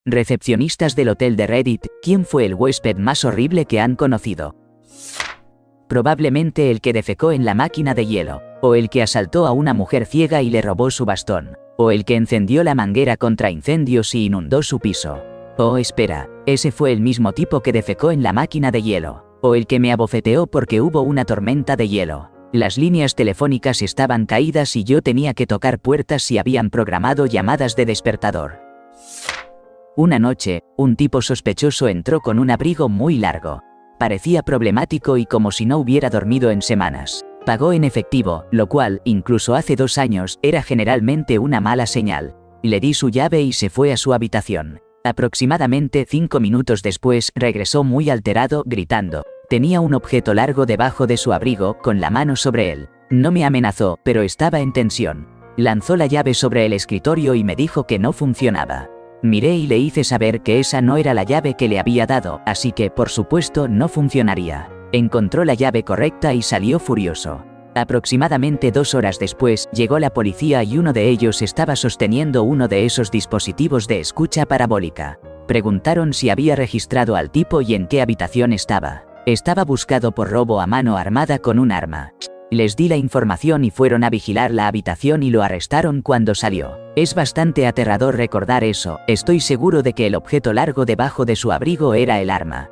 Recepcionistas del hotel de Reddit, ¿quién fue el huésped más horrible que han conocido? Probablemente el que defecó en la máquina de hielo, o el que asaltó a una mujer ciega y le robó su bastón, o el que encendió la manguera contra incendios y inundó su piso. Oh, espera, ese fue el mismo tipo que defecó en la máquina de hielo, o el que me abofeteó porque hubo una tormenta de hielo. Las líneas telefónicas estaban caídas y yo tenía que tocar puertas y habían programado llamadas de despertador. Una noche, un tipo sospechoso entró con un abrigo muy largo. Parecía problemático y como si no hubiera dormido en semanas. Pagó en efectivo, lo cual, incluso hace 2 años, era generalmente una mala señal. Le di su llave y se fue a su habitación. Aproximadamente 5 minutos después, regresó muy alterado, gritando. Tenía un objeto largo debajo de su abrigo, con la mano sobre él. No me amenazó, pero estaba en tensión. Lanzó la llave sobre el escritorio y me dijo que no funcionaba. Miré y le hice saber que esa no era la llave que le había dado, así que, por supuesto, no funcionaría. Encontró la llave correcta y salió furioso. Aproximadamente 2 horas después, llegó la policía y uno de ellos estaba sosteniendo uno de esos dispositivos de escucha parabólica. Preguntaron si había registrado al tipo y en qué habitación estaba. Estaba buscado por robo a mano armada con un arma. Les di la información y fueron a vigilar la habitación y lo arrestaron cuando salió. Es bastante aterrador recordar eso, estoy seguro de que el objeto largo debajo de su abrigo era el arma.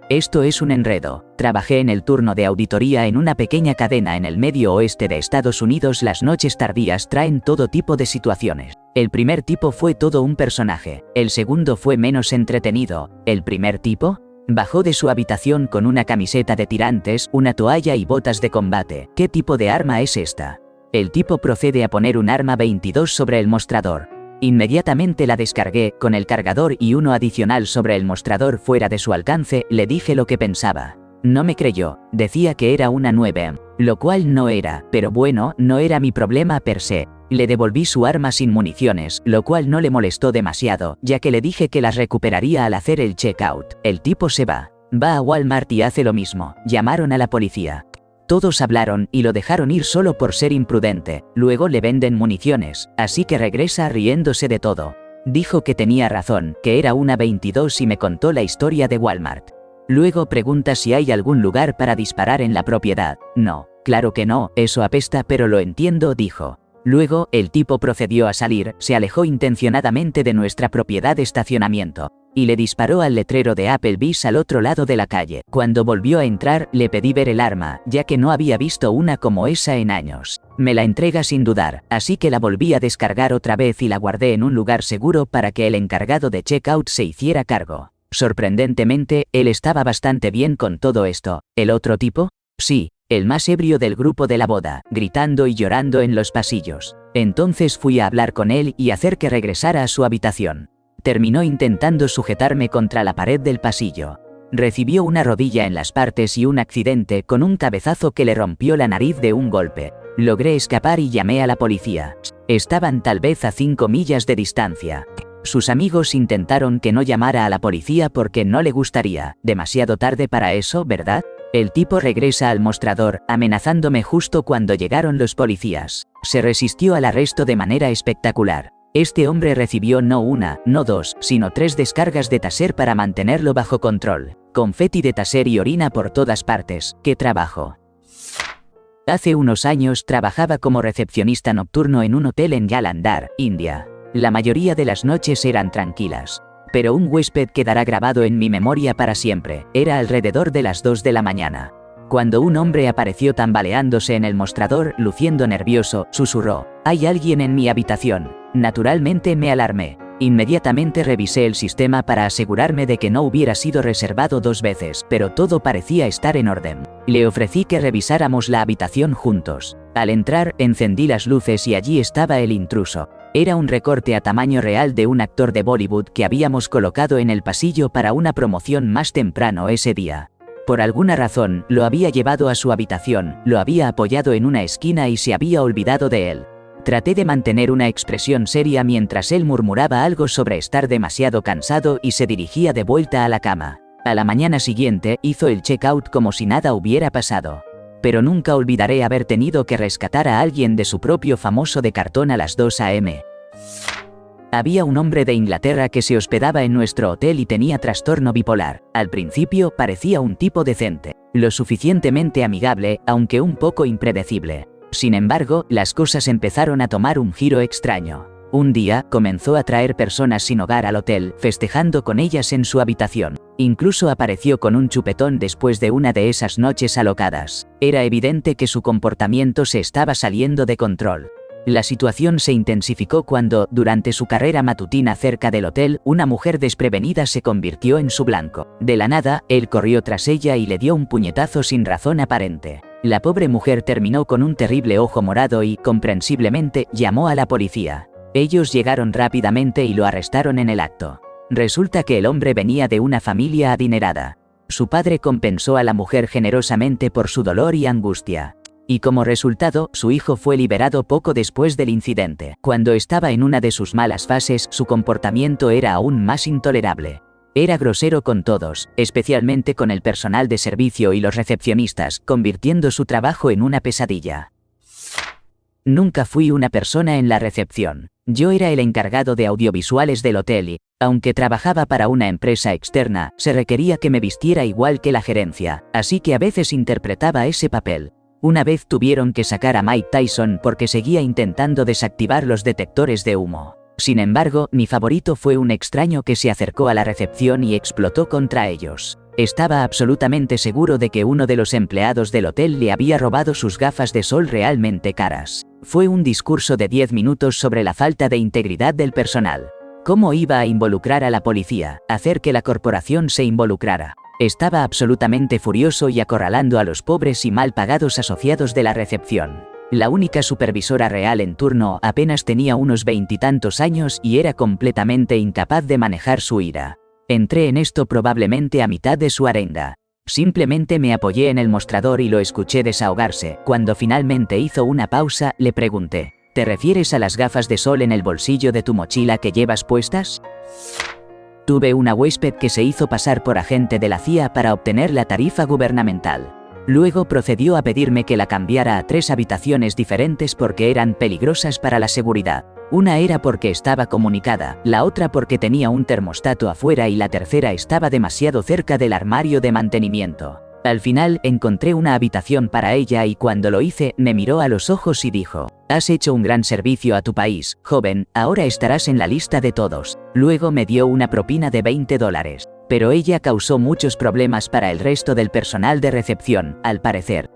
Esto es un enredo. Trabajé en el turno de auditoría en una pequeña cadena en el medio oeste de Estados Unidos. Las noches tardías traen todo tipo de situaciones. El primer tipo fue todo un personaje. El segundo fue menos entretenido. ¿El primer tipo? Bajó de su habitación con una camiseta de tirantes, una toalla y botas de combate. ¿Qué tipo de arma es esta? El tipo procede a poner un arma 22 sobre el mostrador. Inmediatamente la descargué, con el cargador y uno adicional sobre el mostrador fuera de su alcance. Le dije lo que pensaba. No me creyó, decía que era una 9, lo cual no era, pero bueno, no era mi problema per se. Le devolví su arma sin municiones, lo cual no le molestó demasiado, ya que le dije que las recuperaría al hacer el checkout. El tipo se va a Walmart y hace lo mismo. Llamaron a la policía. Todos hablaron y lo dejaron ir solo por ser imprudente. Luego le venden municiones, así que regresa riéndose de todo. Dijo que tenía razón, que era una 22 y me contó la historia de Walmart. Luego pregunta si hay algún lugar para disparar en la propiedad. No, claro que no, eso apesta, pero lo entiendo, dijo. Luego, el tipo procedió a salir, se alejó intencionadamente de nuestra propiedad de estacionamiento, y le disparó al letrero de Applebee's al otro lado de la calle. Cuando volvió a entrar, le pedí ver el arma, ya que no había visto una como esa en años. Me la entrega sin dudar, así que la volví a descargar otra vez y la guardé en un lugar seguro para que el encargado de checkout se hiciera cargo. Sorprendentemente, él estaba bastante bien con todo esto. ¿El otro tipo? Sí. El más ebrio del grupo de la boda, gritando y llorando en los pasillos. Entonces fui a hablar con él y hacer que regresara a su habitación. Terminó intentando sujetarme contra la pared del pasillo. Recibió una rodilla en las partes y un accidente con un cabezazo que le rompió la nariz de un golpe. Logré escapar y llamé a la policía. Estaban tal vez a 5 millas de distancia. Sus amigos intentaron que no llamara a la policía porque no le gustaría. Demasiado tarde para eso, ¿verdad? El tipo regresa al mostrador, amenazándome justo cuando llegaron los policías. Se resistió al arresto de manera espectacular. Este hombre recibió no una, no 2, sino 3 descargas de taser para mantenerlo bajo control. Confeti de taser y orina por todas partes. ¡Qué trabajo! Hace unos años trabajaba como recepcionista nocturno en un hotel en Jalandhar, India. La mayoría de las noches eran tranquilas. Pero un huésped quedará grabado en mi memoria para siempre. Era alrededor de las 2 de la mañana. Cuando un hombre apareció tambaleándose en el mostrador, luciendo nervioso, susurró: «Hay alguien en mi habitación». Naturalmente me alarmé. Inmediatamente revisé el sistema para asegurarme de que no hubiera sido reservado 2 veces, pero todo parecía estar en orden. Le ofrecí que revisáramos la habitación juntos. Al entrar, encendí las luces y allí estaba el intruso. Era un recorte a tamaño real de un actor de Bollywood que habíamos colocado en el pasillo para una promoción más temprano ese día. Por alguna razón, lo había llevado a su habitación, lo había apoyado en una esquina y se había olvidado de él. Traté de mantener una expresión seria mientras él murmuraba algo sobre estar demasiado cansado y se dirigía de vuelta a la cama. A la mañana siguiente, hizo el checkout como si nada hubiera pasado. Pero nunca olvidaré haber tenido que rescatar a alguien de su propio famoso de cartón a las 2 a.m. Había un hombre de Inglaterra que se hospedaba en nuestro hotel y tenía trastorno bipolar. Al principio parecía un tipo decente, lo suficientemente amigable, aunque un poco impredecible. Sin embargo, las cosas empezaron a tomar un giro extraño. Un día, comenzó a traer personas sin hogar al hotel, festejando con ellas en su habitación. Incluso apareció con un chupetón después de una de esas noches alocadas. Era evidente que su comportamiento se estaba saliendo de control. La situación se intensificó cuando, durante su carrera matutina cerca del hotel, una mujer desprevenida se convirtió en su blanco. De la nada, él corrió tras ella y le dio un puñetazo sin razón aparente. La pobre mujer terminó con un terrible ojo morado y, comprensiblemente, llamó a la policía. Ellos llegaron rápidamente y lo arrestaron en el acto. Resulta que el hombre venía de una familia adinerada. Su padre compensó a la mujer generosamente por su dolor y angustia. Y como resultado, su hijo fue liberado poco después del incidente. Cuando estaba en una de sus malas fases, su comportamiento era aún más intolerable. Era grosero con todos, especialmente con el personal de servicio y los recepcionistas, convirtiendo su trabajo en una pesadilla. Nunca fui una persona en la recepción. Yo era el encargado de audiovisuales del hotel y, aunque trabajaba para una empresa externa, se requería que me vistiera igual que la gerencia, así que a veces interpretaba ese papel. Una vez tuvieron que sacar a Mike Tyson porque seguía intentando desactivar los detectores de humo. Sin embargo, mi favorito fue un extraño que se acercó a la recepción y explotó contra ellos. Estaba absolutamente seguro de que uno de los empleados del hotel le había robado sus gafas de sol realmente caras. Fue un discurso de 10 minutos sobre la falta de integridad del personal. ¿Cómo iba a involucrar a la policía, hacer que la corporación se involucrara? Estaba absolutamente furioso y acorralando a los pobres y mal pagados asociados de la recepción. La única supervisora real en turno apenas tenía unos 20 y tantos años y era completamente incapaz de manejar su ira. Entré en esto probablemente a mitad de su arenga. Simplemente me apoyé en el mostrador y lo escuché desahogarse. Cuando finalmente hizo una pausa, le pregunté: ¿te refieres a las gafas de sol en el bolsillo de tu mochila que llevas puestas? Tuve una huésped que se hizo pasar por agente de la CIA para obtener la tarifa gubernamental. Luego procedió a pedirme que la cambiara a 3 habitaciones diferentes porque eran peligrosas para la seguridad. Una era porque estaba comunicada, la otra porque tenía un termostato afuera y la tercera estaba demasiado cerca del armario de mantenimiento. Al final, encontré una habitación para ella y cuando lo hice, me miró a los ojos y dijo: «Has hecho un gran servicio a tu país, joven, ahora estarás en la lista de todos». Luego me dio una propina de $20. Pero ella causó muchos problemas para el resto del personal de recepción, al parecer.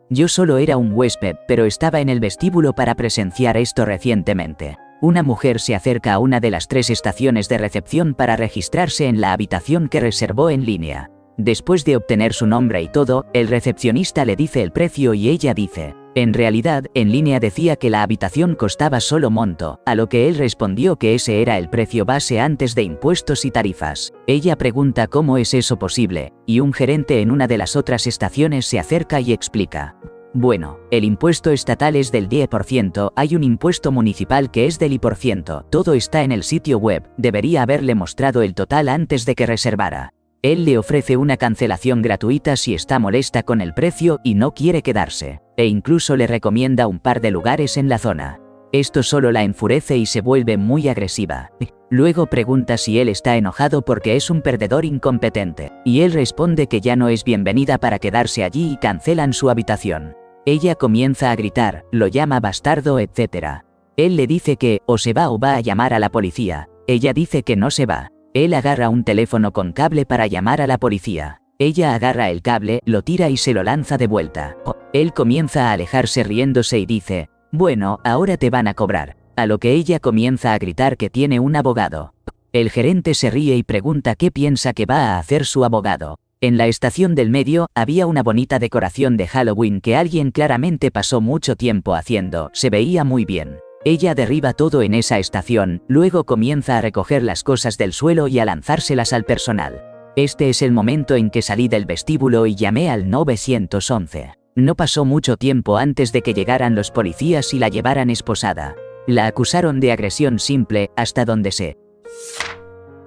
Yo solo era un huésped, pero estaba en el vestíbulo para presenciar esto recientemente. Una mujer se acerca a una de las 3 estaciones de recepción para registrarse en la habitación que reservó en línea. Después de obtener su nombre y todo, el recepcionista le dice el precio y ella dice: en realidad, en línea decía que la habitación costaba solo monto, a lo que él respondió que ese era el precio base antes de impuestos y tarifas. Ella pregunta cómo es eso posible, y un gerente en una de las otras estaciones se acerca y explica: bueno, el impuesto estatal es del 10%, hay un impuesto municipal que es del Y%, todo está en el sitio web, debería haberle mostrado el total antes de que reservara. Él le ofrece una cancelación gratuita si está molesta con el precio y no quiere quedarse, e incluso le recomienda un par de lugares en la zona. Esto solo la enfurece y se vuelve muy agresiva. Luego pregunta si él está enojado porque es un perdedor incompetente, y él responde que ya no es bienvenida para quedarse allí y cancelan su habitación. Ella comienza a gritar, lo llama bastardo, etc. Él le dice que o se va o va a llamar a la policía. Ella dice que no se va. Él agarra un teléfono con cable para llamar a la policía. Ella agarra el cable, lo tira y se lo lanza de vuelta. Él comienza a alejarse riéndose y dice: bueno, ahora te van a cobrar. A lo que ella comienza a gritar que tiene un abogado. El gerente se ríe y pregunta qué piensa que va a hacer su abogado. En la estación del medio, había una bonita decoración de Halloween que alguien claramente pasó mucho tiempo haciendo, se veía muy bien. Ella derriba todo en esa estación, luego comienza a recoger las cosas del suelo y a lanzárselas al personal. Este es el momento en que salí del vestíbulo y llamé al 911. No pasó mucho tiempo antes de que llegaran los policías y la llevaran esposada. La acusaron de agresión simple, hasta donde sé.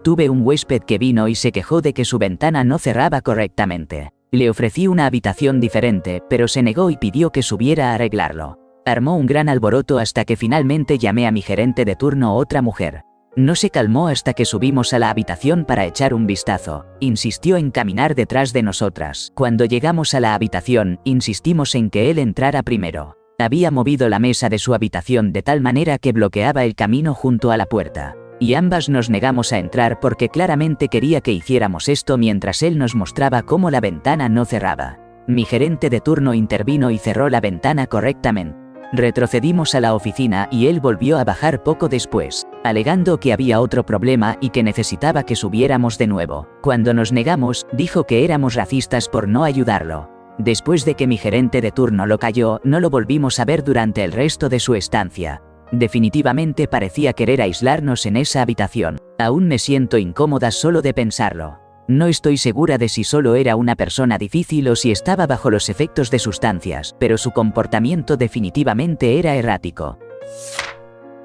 Tuve un huésped que vino y se quejó de que su ventana no cerraba correctamente. Le ofrecí una habitación diferente, pero se negó y pidió que subiera a arreglarlo. Armó un gran alboroto hasta que finalmente llamé a mi gerente de turno, otra mujer. No se calmó hasta que subimos a la habitación para echar un vistazo. Insistió en caminar detrás de nosotras. Cuando llegamos a la habitación, insistimos en que él entrara primero. Había movido la mesa de su habitación de tal manera que bloqueaba el camino junto a la puerta. Y ambas nos negamos a entrar porque claramente quería que hiciéramos esto mientras él nos mostraba cómo la ventana no cerraba. Mi gerente de turno intervino y cerró la ventana correctamente. Retrocedimos a la oficina y él volvió a bajar poco después, alegando que había otro problema y que necesitaba que subiéramos de nuevo. Cuando nos negamos, dijo que éramos racistas por no ayudarlo. Después de que mi gerente de turno lo calló, no lo volvimos a ver durante el resto de su estancia. Definitivamente parecía querer aislarnos en esa habitación. Aún me siento incómoda solo de pensarlo. No estoy segura de si solo era una persona difícil o si estaba bajo los efectos de sustancias, pero su comportamiento definitivamente era errático.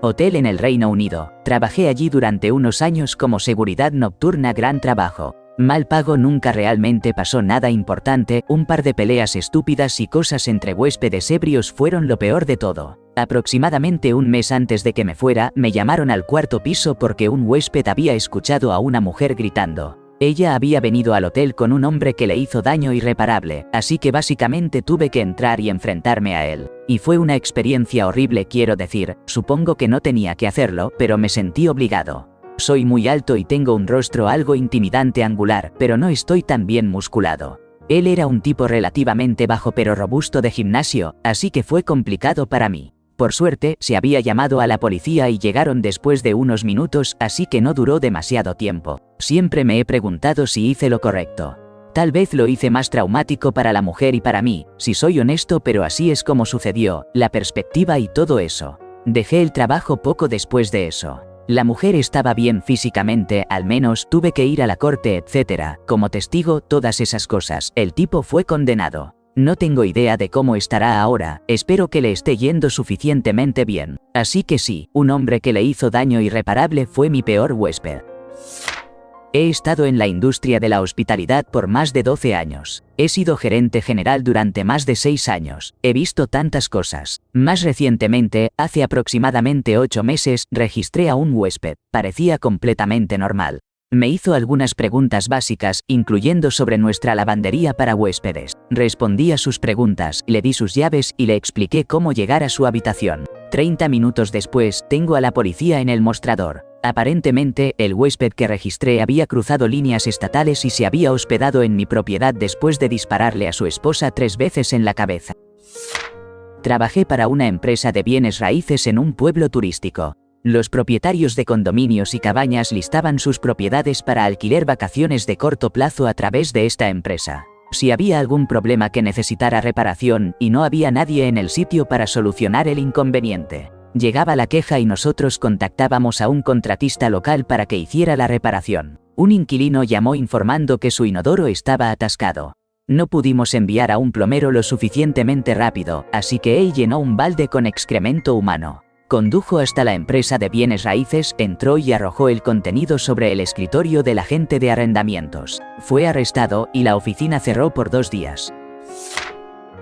Hotel en el Reino Unido. Trabajé allí durante unos años como seguridad nocturna, gran trabajo. Mal pago, nunca realmente pasó nada importante, un par de peleas estúpidas y cosas entre huéspedes ebrios fueron lo peor de todo. Aproximadamente un mes antes de que me fuera, me llamaron al cuarto piso porque un huésped había escuchado a una mujer gritando. Ella había venido al hotel con un hombre que le hizo daño irreparable, así que básicamente tuve que entrar y enfrentarme a él. Y fue una experiencia horrible, quiero decir, supongo que no tenía que hacerlo, pero me sentí obligado. Soy muy alto y tengo un rostro algo intimidante angular, pero no estoy tan bien musculado. Él era un tipo relativamente bajo pero robusto de gimnasio, así que fue complicado para mí. Por suerte, se había llamado a la policía y llegaron después de unos minutos, así que no duró demasiado tiempo. Siempre me he preguntado si hice lo correcto. Tal vez lo hice más traumático para la mujer y para mí, si soy honesto, pero así es como sucedió, la perspectiva y todo eso. Dejé el trabajo poco después de eso. La mujer estaba bien físicamente, al menos tuve que ir a la corte, etc. Como testigo, todas esas cosas. El tipo fue condenado. No tengo idea de cómo estará ahora, espero que le esté yendo suficientemente bien. Así que sí, un hombre que le hizo daño irreparable fue mi peor huésped. He estado en la industria de la hospitalidad por más de 12 años. He sido gerente general durante más de 6 años. He visto tantas cosas. Más recientemente, hace aproximadamente 8 meses, registré a un huésped. Parecía completamente normal. Me hizo algunas preguntas básicas, incluyendo sobre nuestra lavandería para huéspedes. Respondí a sus preguntas, le di sus llaves y le expliqué cómo llegar a su habitación. 30 minutos después, tengo a la policía en el mostrador. Aparentemente, el huésped que registré había cruzado líneas estatales y se había hospedado en mi propiedad después de dispararle a su esposa 3 veces en la cabeza. Trabajé para una empresa de bienes raíces en un pueblo turístico. Los propietarios de condominios y cabañas listaban sus propiedades para alquiler vacaciones de corto plazo a través de esta empresa. Si había algún problema que necesitara reparación y no había nadie en el sitio para solucionar el inconveniente, llegaba la queja y nosotros contactábamos a un contratista local para que hiciera la reparación. Un inquilino llamó informando que su inodoro estaba atascado. No pudimos enviar a un plomero lo suficientemente rápido, así que él llenó un balde con excremento humano. Condujo hasta la empresa de bienes raíces, entró y arrojó el contenido sobre el escritorio del agente de arrendamientos. Fue arrestado y la oficina cerró por 2 días.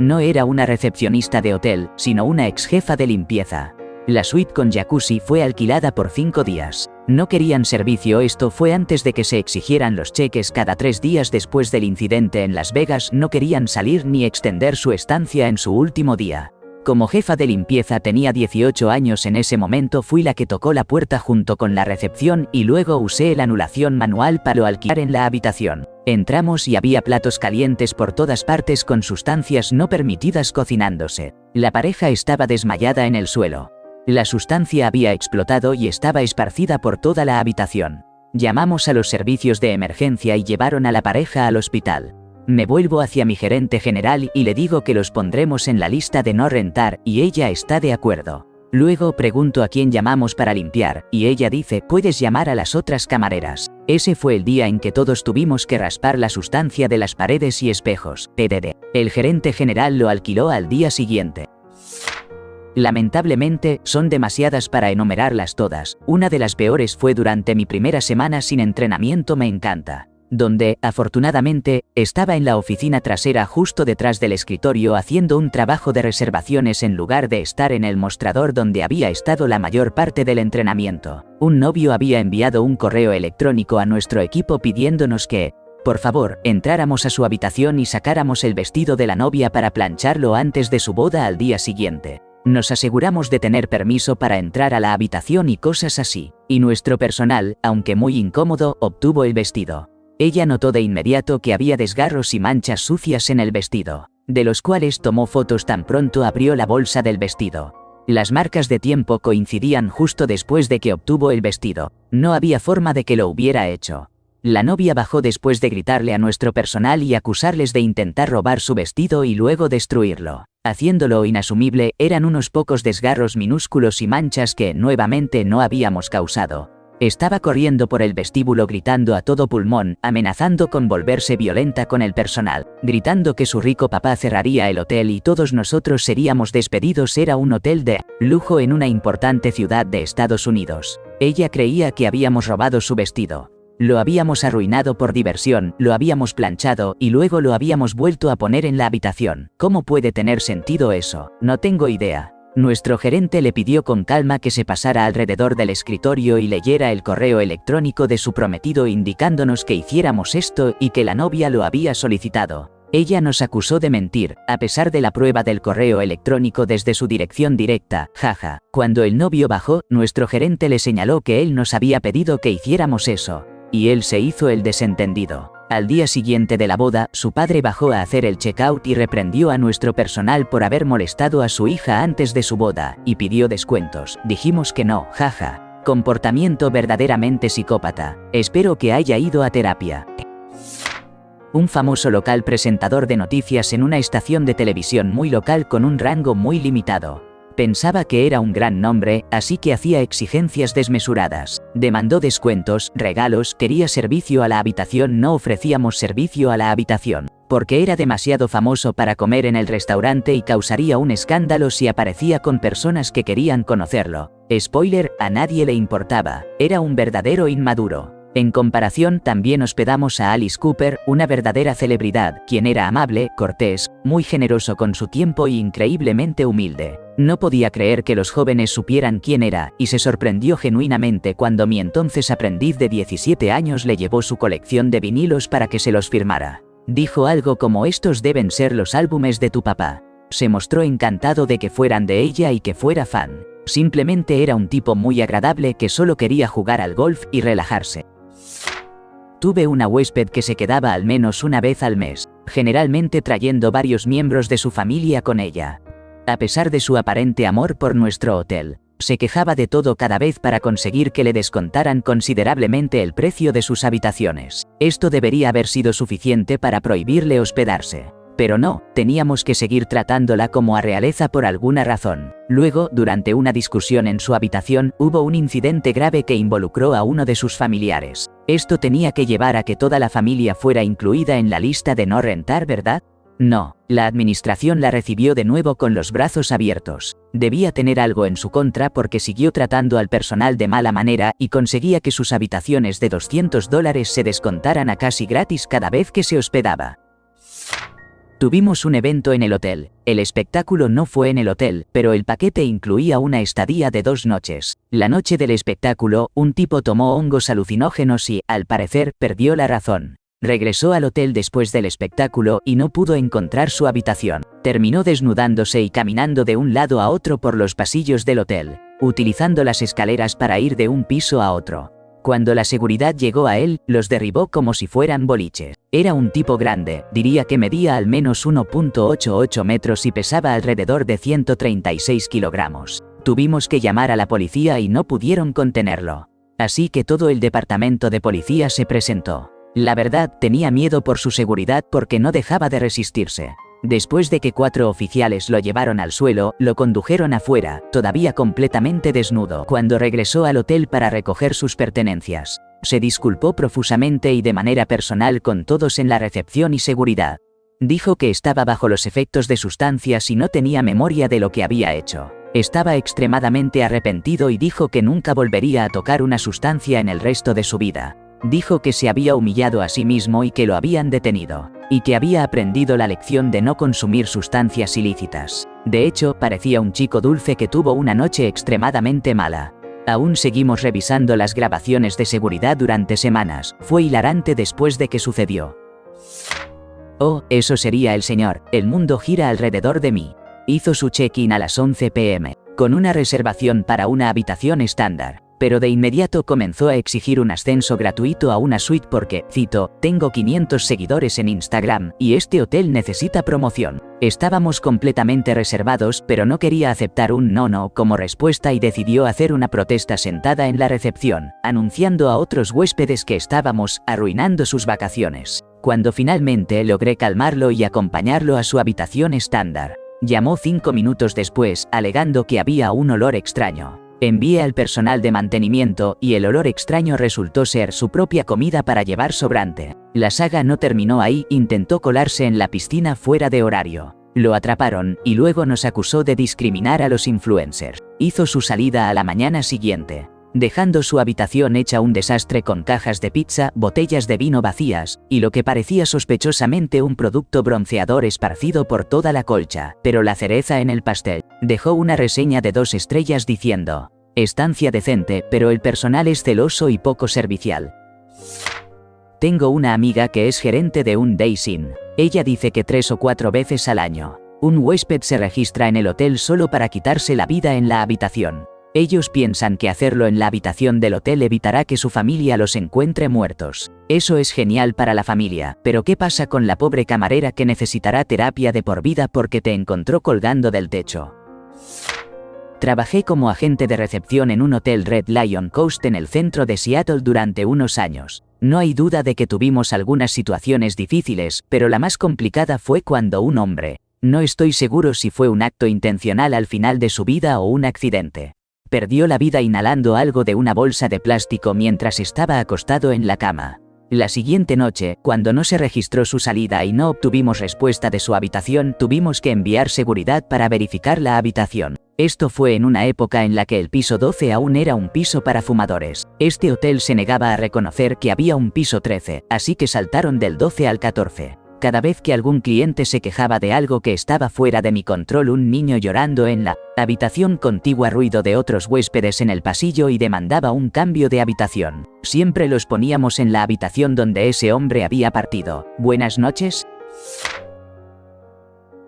No era una recepcionista de hotel, sino una ex jefa de limpieza. La suite con jacuzzi fue alquilada por 5 días. No querían servicio, esto fue antes de que se exigieran los cheques cada 3 días después del incidente en Las Vegas, no querían salir ni extender su estancia en su último día. Como jefa de limpieza tenía 18 años en ese momento, fui la que tocó la puerta junto con la recepción y luego usé la anulación manual para alquilar en la habitación. Entramos y había platos calientes por todas partes con sustancias no permitidas cocinándose. La pareja estaba desmayada en el suelo. La sustancia había explotado y estaba esparcida por toda la habitación. Llamamos a los servicios de emergencia y llevaron a la pareja al hospital. Me vuelvo hacia mi gerente general y le digo que los pondremos en la lista de no rentar, y ella está de acuerdo. Luego pregunto a quién llamamos para limpiar, y ella dice, puedes llamar a las otras camareras. Ese fue el día en que todos tuvimos que raspar la sustancia de las paredes y espejos. PDD. El gerente general lo alquiló al día siguiente. Lamentablemente, son demasiadas para enumerarlas todas. Una de las peores fue durante mi primera semana sin entrenamiento. Me encanta. donde, afortunadamente, estaba en la oficina trasera justo detrás del escritorio haciendo un trabajo de reservaciones en lugar de estar en el mostrador donde había estado la mayor parte del entrenamiento. Un novio había enviado un correo electrónico a nuestro equipo pidiéndonos que, por favor, entráramos a su habitación y sacáramos el vestido de la novia para plancharlo antes de su boda al día siguiente. Nos aseguramos de tener permiso para entrar a la habitación y cosas así. Y nuestro personal, aunque muy incómodo, obtuvo el vestido. Ella notó de inmediato que había desgarros y manchas sucias en el vestido, de los cuales tomó fotos tan pronto abrió la bolsa del vestido. Las marcas de tiempo coincidían justo después de que obtuvo el vestido. No había forma de que lo hubiera hecho. La novia bajó después de gritarle a nuestro personal y acusarles de intentar robar su vestido y luego destruirlo. Haciéndolo inasumible, eran unos pocos desgarros minúsculos y manchas que, nuevamente, no habíamos causado. Estaba corriendo por el vestíbulo gritando a todo pulmón, amenazando con volverse violenta con el personal, gritando que su rico papá cerraría el hotel y todos nosotros seríamos despedidos. Era un hotel de lujo en una importante ciudad de Estados Unidos. Ella creía que habíamos robado su vestido. Lo habíamos arruinado por diversión, lo habíamos planchado y luego lo habíamos vuelto a poner en la habitación. ¿Cómo puede tener sentido eso? No tengo idea. Nuestro gerente le pidió con calma que se pasara alrededor del escritorio y leyera el correo electrónico de su prometido indicándonos que hiciéramos esto y que la novia lo había solicitado. Ella nos acusó de mentir, a pesar de la prueba del correo electrónico desde su dirección directa, jaja. Cuando el novio bajó, nuestro gerente le señaló que él nos había pedido que hiciéramos eso. Y él se hizo el desentendido. Al día siguiente de la boda, su padre bajó a hacer el checkout y reprendió a nuestro personal por haber molestado a su hija antes de su boda, y pidió descuentos. Dijimos que no, jaja. Comportamiento verdaderamente psicópata. Espero que haya ido a terapia. Un famoso local presentador de noticias en una estación de televisión muy local con un rango muy limitado. Pensaba que era un gran nombre, así que hacía exigencias desmesuradas. Demandó descuentos, regalos, quería servicio a la habitación. No ofrecíamos servicio a la habitación, porque era demasiado famoso para comer en el restaurante y causaría un escándalo si aparecía con personas que querían conocerlo. Spoiler, a nadie le importaba. Era un verdadero inmaduro. En comparación, también hospedamos a Alice Cooper, una verdadera celebridad, quien era amable, cortés, muy generoso con su tiempo y increíblemente humilde. No podía creer que los jóvenes supieran quién era, y se sorprendió genuinamente cuando mi entonces aprendiz de 17 años le llevó su colección de vinilos para que se los firmara. Dijo algo como: estos deben ser los álbumes de tu papá. Se mostró encantado de que fueran de ella y que fuera fan. Simplemente era un tipo muy agradable que solo quería jugar al golf y relajarse. Tuve una huésped que se quedaba al menos una vez al mes, generalmente trayendo varios miembros de su familia con ella. A pesar de su aparente amor por nuestro hotel, se quejaba de todo cada vez para conseguir que le descontaran considerablemente el precio de sus habitaciones. Esto debería haber sido suficiente para prohibirle hospedarse. Pero no, teníamos que seguir tratándola como a realeza por alguna razón. Luego, durante una discusión en su habitación, hubo un incidente grave que involucró a uno de sus familiares. Esto tenía que llevar a que toda la familia fuera incluida en la lista de no rentar, ¿verdad? No, la administración la recibió de nuevo con los brazos abiertos. Debía tener algo en su contra porque siguió tratando al personal de mala manera y conseguía que sus habitaciones de $200 se descontaran a casi gratis cada vez que se hospedaba. Tuvimos un evento en el hotel. El espectáculo no fue en el hotel, pero el paquete incluía una estadía de 2 noches. La noche del espectáculo, un tipo tomó hongos alucinógenos y, al parecer, perdió la razón. Regresó al hotel después del espectáculo y no pudo encontrar su habitación. Terminó desnudándose y caminando de un lado a otro por los pasillos del hotel, utilizando las escaleras para ir de un piso a otro. Cuando la seguridad llegó a él, los derribó como si fueran boliches. Era un tipo grande, diría que medía al menos 1.88 metros y pesaba alrededor de 136 kilogramos. Tuvimos que llamar a la policía y no pudieron contenerlo. Así que todo el departamento de policía se presentó. La verdad, tenía miedo por su seguridad porque no dejaba de resistirse. Después de que 4 oficiales lo llevaron al suelo, lo condujeron afuera, todavía completamente desnudo. Cuando regresó al hotel para recoger sus pertenencias, se disculpó profusamente y de manera personal con todos en la recepción y seguridad. Dijo que estaba bajo los efectos de sustancias y no tenía memoria de lo que había hecho. Estaba extremadamente arrepentido y dijo que nunca volvería a tocar una sustancia en el resto de su vida. Dijo que se había humillado a sí mismo y que lo habían detenido, y que había aprendido la lección de no consumir sustancias ilícitas. De hecho, parecía un chico dulce que tuvo una noche extremadamente mala. Aún seguimos revisando las grabaciones de seguridad durante semanas. Fue hilarante después de que sucedió. Oh, eso sería el señor. El mundo gira alrededor de mí. Hizo su check-in a las 11 p.m. con una reservación para una habitación estándar, pero de inmediato comenzó a exigir un ascenso gratuito a una suite porque, cito, tengo 500 seguidores en Instagram y este hotel necesita promoción. Estábamos completamente reservados, pero no quería aceptar un no como respuesta y decidió hacer una protesta sentada en la recepción, anunciando a otros huéspedes que estábamos arruinando sus vacaciones. Cuando finalmente logré calmarlo y acompañarlo a su habitación estándar, llamó 5 minutos después, alegando que había un olor extraño. Envié al personal de mantenimiento y el olor extraño resultó ser su propia comida para llevar sobrante. La saga no terminó ahí, intentó colarse en la piscina fuera de horario. Lo atraparon y luego nos acusó de discriminar a los influencers. Hizo su salida a la mañana siguiente, dejando su habitación hecha un desastre con cajas de pizza, botellas de vino vacías, y lo que parecía sospechosamente un producto bronceador esparcido por toda la colcha. Pero la cereza en el pastel, dejó una reseña de 2 estrellas diciendo: estancia decente, pero el personal es celoso y poco servicial. Tengo una amiga que es gerente de un Days Inn. Ella dice que 3 o 4 veces al año, un huésped se registra en el hotel solo para quitarse la vida en la habitación. Ellos piensan que hacerlo en la habitación del hotel evitará que su familia los encuentre muertos. Eso es genial para la familia, pero ¿qué pasa con la pobre camarera que necesitará terapia de por vida porque te encontró colgando del techo? Trabajé como agente de recepción en un hotel Red Lion Coast en el centro de Seattle durante unos años. No hay duda de que tuvimos algunas situaciones difíciles, pero la más complicada fue cuando un hombre, no estoy seguro si fue un acto intencional al final de su vida o un accidente, perdió la vida inhalando algo de una bolsa de plástico mientras estaba acostado en la cama. La siguiente noche, cuando no se registró su salida y no obtuvimos respuesta de su habitación, tuvimos que enviar seguridad para verificar la habitación. Esto fue en una época en la que el piso 12 aún era un piso para fumadores. Este hotel se negaba a reconocer que había un piso 13, así que saltaron del 12 al 14. Cada vez que algún cliente se quejaba de algo que estaba fuera de mi control, un niño llorando en la habitación contigua, ruido de otros huéspedes en el pasillo y demandaba un cambio de habitación. Siempre los poníamos en la habitación donde ese hombre había partido. Buenas noches.